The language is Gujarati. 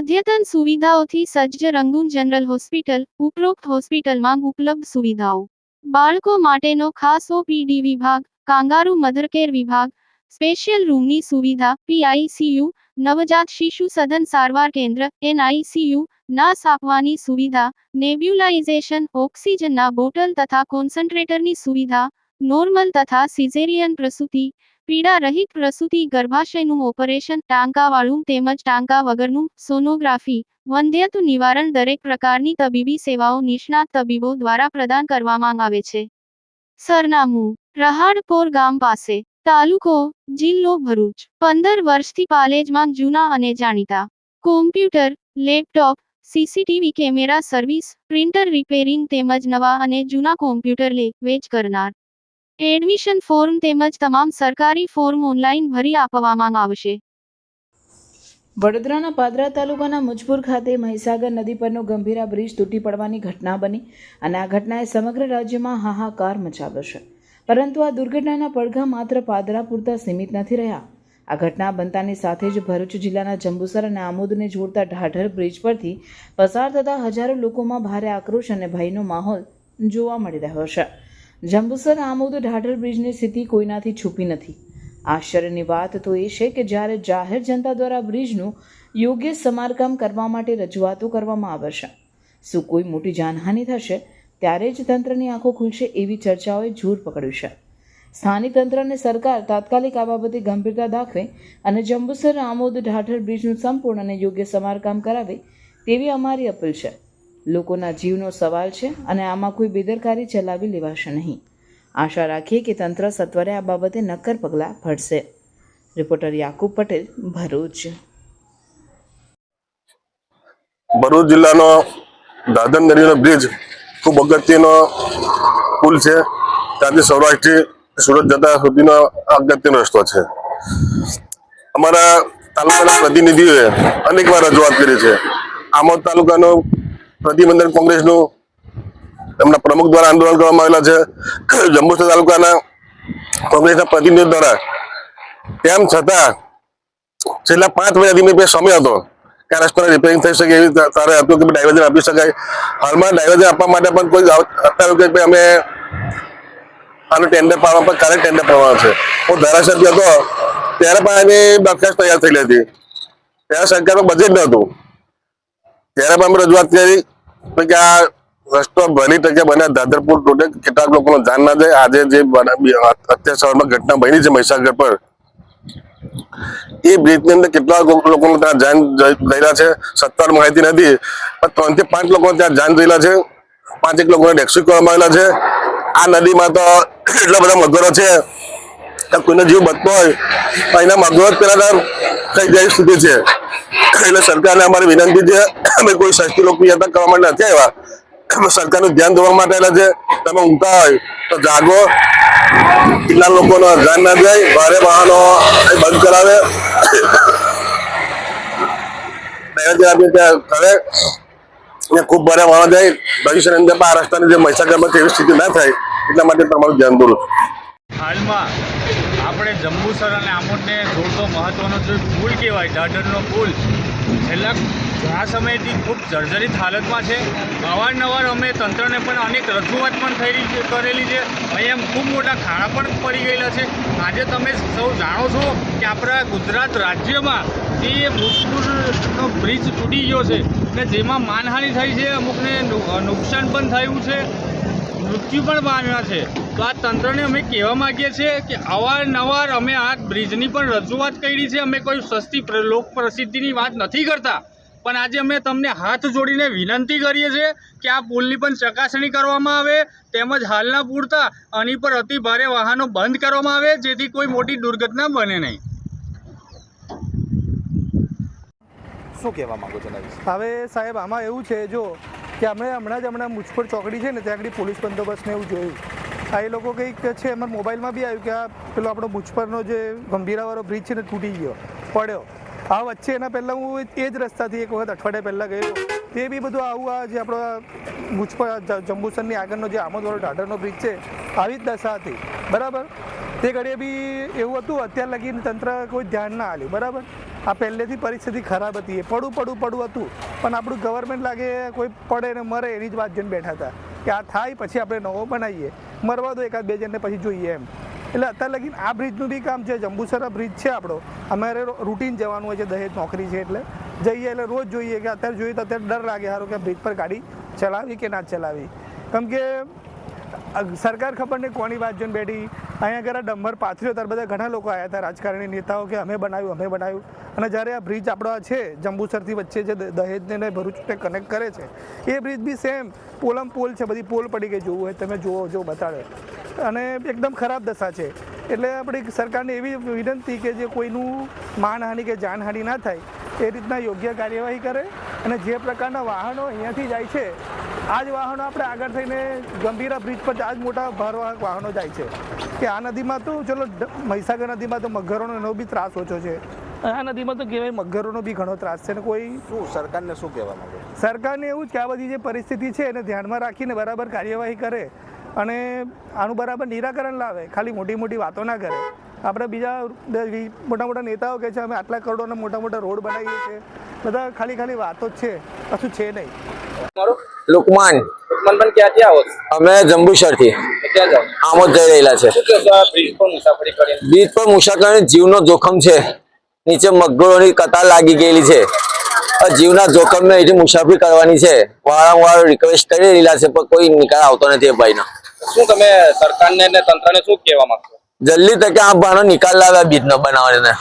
અદ્યતન સુવિધાઓથી સજ્જ રંગૂન જનરલ હોસ્પિટલ, ઉપરોક્ત હોસ્પિટલમાં ઉપલબ્ધ સુવિધાઓ. બાળકો માટેનો ખાસ ઓપીડી વિભાગ, કાંગારૂ મધરકેર વિભાગ, સ્પેશિયલ રૂમની સુવિધા, પીઆઈસીયુ, નવજાત શિશુ સઘન સારવાર કેન્દ્ર, એનઆઈસીયુ, નાસ આપવાની સુવિધા, નેબ્યુલાઇઝેશન, ઓક્સિજનના બોટલ તથા કોન્સન્ટ્રેટરની સુવિધા, નોર્મલ તથા સિઝેરિયન પ્રસૂતિ, પીડા રહિત પ્રસૂતિ, ગર્ભાશયનું ઓપરેશન, ટાંકાવાળું તેમજ ટાંકા વગરનું, સોનોગ્રાફી, વંધ્યત્વ નિવારણ દરેક પ્રકારની તબીબી સેવાઓ નિષ્ણાત તબીબો દ્વારા પ્રદાન કરવામાં આવે છે. સરનામું: રહાડપોર ગામ પાસે, તાલુકો, જિલ્લો ભરૂચ. 15 વર્ષથી પાલેજમાં જૂના અને જાણીતા computer, laptop, CCTV camera service, printer repairing તેમજ નવા અને જૂના કોમ્પ્યુટર લે વેચ કરનાર. એડમિશન ફોર્મ તેમજ તમામ સરકારી ફોર્મ ઓનલાઈન ભરી આપવામાં આવશે. વડોદરાના પાદરા તાલુકાના મુજપુર ખાતે મહીસાગર નદી પરનો ગંભીરા બ્રિજ તૂટી પડવાની ઘટના બની અને આ ઘટનાએ સમગ્ર રાજ્યમાં હાહાકાર મચાવ્યો છે. પરંતુ આ દુર્ઘટનાના પડઘા માત્ર પાદરા પૂરતા સીમિત નથી રહ્યા. આ ઘટના બનતાની સાથે જ ભરૂચ જિલ્લાના જંબુસર અને આમોદને જોડતા ઢાઢર બ્રિજ પરથી પસાર થતા હજારો લોકોમાં ભારે આક્રોશ અને ભયનો માહોલ જોવા મળી રહ્યો છે. જંબુસર આમોદ ઢાઢર બ્રિજની સ્થિતિ કોઈનાથી છુપી નથી. આશ્ચર્યની વાત તો એ છે કે જ્યારે જાહેર જનતા દ્વારા બ્રિજનું યોગ્ય સમારકામ કરવા માટે રજૂઆતો કરવામાં આવે છે, શું કોઈ મોટી જાનહાનિ થશે ત્યારે જ તંત્રની આંખો ખુલશે એવી ચર્ચાઓએ જોર પકડ્યું છે. સ્થાનિક તંત્ર અને સરકાર તાત્કાલિક આ બાબતે ગંભીરતા દાખવે અને જંબુસર આમોદ ઢાઢર બ્રિજનું સંપૂર્ણ અને યોગ્ય સમારકામ કરાવે તેવી અમારી અપીલ છે. લોકોના જીવનો સવાલ છે અને આમાં કોઈ બેદરકારી ચલાવી લેવાશે નહીં. આશા રાખીએ કે તંત્ર સત્વરે આ બાબતે નક્કર પગલાં ભરશે. રિપોર્ટર યાકુબ પટેલ, ભરૂચ. ભરૂચ જિલ્લાનો દાદર નદીનો બ્રિજ ખૂબ અગત્યનો પુલ છે. ત્યાંથી સૌરાષ્ટ્રથી સુરત જતા સુધીનો અગત્યનો રસ્તો છે. અમારા તાલુકાના પ્રતિનિધિઓએ અનેકવાર રજૂઆત કરી છે. આમોદ તાલુકાનું પ્રતિબંધક કોંગ્રેસનું એમના પ્રમુખ દ્વારા આંદોલન કરવામાં આવેલા છે. જંબુસર તાલુકાના કોંગ્રેસના પ્રતિનિધિઓ દ્વારા તેમ છતાં છેલ્લા 5 મહિનાથી સમય હતો કે આ રસ્તાને રિપેરિંગ થઈ શકે એવી તારે હતું કે ડાયવર્ઝન આપી શકાય. હાલમાં ડાયવર્ઝન આપવા માટે પણ કોઈ અત્યારે કે અમે આનું ટેન્ડર પાડવા પર કાલે ટેન્ડર પાડવાનું છે. હું ધારાસભ્ય હતો ત્યારે પણ એની દરખાસ્ત તૈયાર થયેલી હતી. ત્યારે સરકારનું બજેટ ન હતું. ત્યારે પણ અમે રજૂઆત કરી કે આ રસ્તો બની ટકે બને, દાદરપુર તૂટે, કેટલાક લોકોનો જાન ના જાય. આજે જે અત્યાર સવારમાં ઘટના બની છે મહીસાગર પર, એ બ્રિજની અંદર કેટલાક લોકોને ત્યાં જાન ગયેલા છે. સત્તાવાર માહિતી નથી, પણ 3 થી 5 લોકો ત્યાં જાન ગયેલા છે. 5 લોકોને રેસ્ક્યુ કરવામાં આવેલા છે. આ નદીમાં તો એટલા બધા મગરો છે કે કોઈનો જીવ બચતો હોય તો એના મગરો જ પેલા થઈ જાય સ્થિતિ છે. એટલે સરકારને અમારી વિનંતી છે, અમે કોઈ સસ્તી લોકપ્રિયતા કરવા માટે નથી આવ્યા. સરકારનું ધ્યાન દોરવા માટે આવેલા છે. તમે ઊંઘતા હોય તો જાગો. કેટલા લોકોનો જાન ના જાય, ભારે વાહનો બંધ કરાવે, કરે. ખૂબ ભારે વાહનો જાય. ભવિષ્યની અંદર આ રસ્તાની જે મહીસાગરમાં એવી સ્થિતિ ના થાય એટલા માટે તમારું ધ્યાન દોરું. હાલમાં આપણે જંબુસર અને આમોદને જોડતો મહત્ત્વનો જે પુલ કહેવાય, ઢાઢરનો પુલ, છેલ્લા ઘણા સમયથી ખૂબ જર્જરિત હાલતમાં છે. અવારનવાર અમે તંત્રને પણ અનેક રજૂઆત પણ કરેલી છે. અહીંયા ખૂબ મોટા ખાડા પણ પડી ગયેલા છે. આજે તમે સૌ જાણો છો કે આપણા ગુજરાત રાજ્યમાં જે મુજપુરનો બ્રિજ તૂટી ગયો છે ને જેમાં માનહાનિ થઈ છે, અમુકને નુકસાન પણ થયું છે, મૃત્યુ પણ પામ્યા છે. તો આ તંત્રને અમે કહેવા માગીએ છીએ કે અવારનવાર અમે આ બ્રિજની પણ રજૂઆત કરી છે. અમે કોઈ સસ્તી લોક પ્રસિદ્ધિની વાત નથી કરતા, પણ આજે અમે તમને હાથ જોડીને વિનંતી કરીએ છીએ કે આ પુલની પણ ચકાસણી કરવામાં આવે, તેમજ હાલના પૂરતા આની પર અતિ ભારે વાહનો બંધ કરવામાં આવે, જેથી કોઈ મોટી દુર્ઘટના બને નહીં. શું કહેવા માંગો છો? હવે સાહેબ આમાં એવું છે, જો કે અમે હમણાં મુજપુર ચોકડી છે ને ત્યાં આગળ પોલીસ બંદોબસ્તને એવું જોયું. આ એ લોકો કંઈક છે, અમારા મોબાઈલમાં બી આવ્યું કે આ પેલો આપણો મુજપરનો જે ગંભીરાવાળો બ્રિજ છે ને તૂટી ગયો, પડ્યો. આ વચ્ચે એના પહેલાં હું એ જ રસ્તાથી એક વખત અઠવાડિયા પહેલાં ગયેલો. તે બી બધું આવું આ જે આપણો મુજપર જંબુસરની આગળનો જે આમોદવાળો ઢાઢરનો બ્રિજ છે આવી જ દશા હતી, બરાબર. તે ઘડીએ બી એવું હતું. અત્યાર લગીને તંત્ર કોઈ ધ્યાન ના આપ્યું, બરાબર. આ પહેલેથી પરિસ્થિતિ ખરાબ હતી, એ પડું હતું, પણ આપણું ગવર્મેન્ટ લાગે કોઈ પડે ને મરે એની જ વાત જોઈને બેઠા હતા કે આ થાય પછી આપણે નવો બનાવીએ, મરવા દો એકાદ બે જણને પછી જોઈએ એમ. એટલે અત્યારે લગીને આ બ્રિજનું બી કામ છે, જંબુસરા બ્રિજ છે આપણો, અમારે રૂટીન જવાનું હોય છે, દહેજ નોકરી છે એટલે જઈએ એટલે રોજ જોઈએ કે અત્યારે જોઈએ તો અત્યારે ડર લાગે સારું કે બ્રિજ પર ગાડી ચલાવી કે ના ચલાવી, કેમ કે સરકાર ખબર નહીં કોની વાત જોઈને બેઠી. અહીંયા આગળ ડમ્બર પાથર્યો ત્યારે બધા ઘણા લોકો આવ્યા હતા, રાજકારણી નેતાઓ કે અમે બનાવ્યું, અને જ્યારે આ બ્રિજ આપણો છે જંબુસરથી વચ્ચે જે દહેજને ભરૂચ કનેક્ટ કરે છે એ બ્રિજ બી સેમ પોલ છે, બધી પોલ પડી ગઈ, જોવું હોય તમે જો બતાડે, અને એકદમ ખરાબ દશા છે. એટલે આપણી સરકારને એવી વિનંતી કે જે કોઈનું માનહાનિ કે જાનહાનિ ના થાય એ રીતના યોગ્ય કાર્યવાહી કરે, અને જે પ્રકારના વાહનો અહીંયાથી જાય છે આ જ વાહનો આપણે આગળ થઈને ગંભીરા બ્રિજ પર આ જ મોટા ભારવાહક વાહનો જાય છે. કે આ નદીમાં તો ચલો મહીસાગર નદીમાં તો મગરોનો એનો બી ત્રાસ ઓછો છે, આ નદીમાં તો કહેવાય મગરોનો બી ઘણો ત્રાસ છે. ને કોઈ સરકારને શું કહેવા માંગો? સરકારને એવું જ કે આ બધી જે પરિસ્થિતિ છે એને ધ્યાનમાં રાખીને બરાબર કાર્યવાહી કરે અને આનું બરાબર નિરાકરણ લાવે, ખાલી મોટી વાતો ના કરે. આપણે બીજા મોટા નેતાઓ કહે છે અમે આટલા કરોડોના મોટા રોડ બનાવીએ છીએ, બધા ખાલી વાતો જ છે, કશું છે નહીં. લુકમાન મનબન ક્યાંથી આવો છો? અમે જંબુસર થી ક્યાં જાઓ? આમોદ જઈ રહેલા છે. શું કહેશો આ બ્રિજ પર મુસાફરી કરીને? બ્રિજ પર મુસાફરી જીવનો જોખમ છે, નીચે મગરોની કતાર લાગી ગયેલી છે, જીવના જોખમે અહીંથી મુસાફરી કરવાની છે. વારંવાર રિક્વેસ્ટ કરી રહેલા છે પણ કોઈ નિકાલ આવતો નથી. ભાઈનો શું તમે સરકારને ને તંત્રને શું કહેવા માંગશો? જલ્દી તકે આ ભાઈનો નિકાલ લાવે બ્રિજનો બનાવવાને.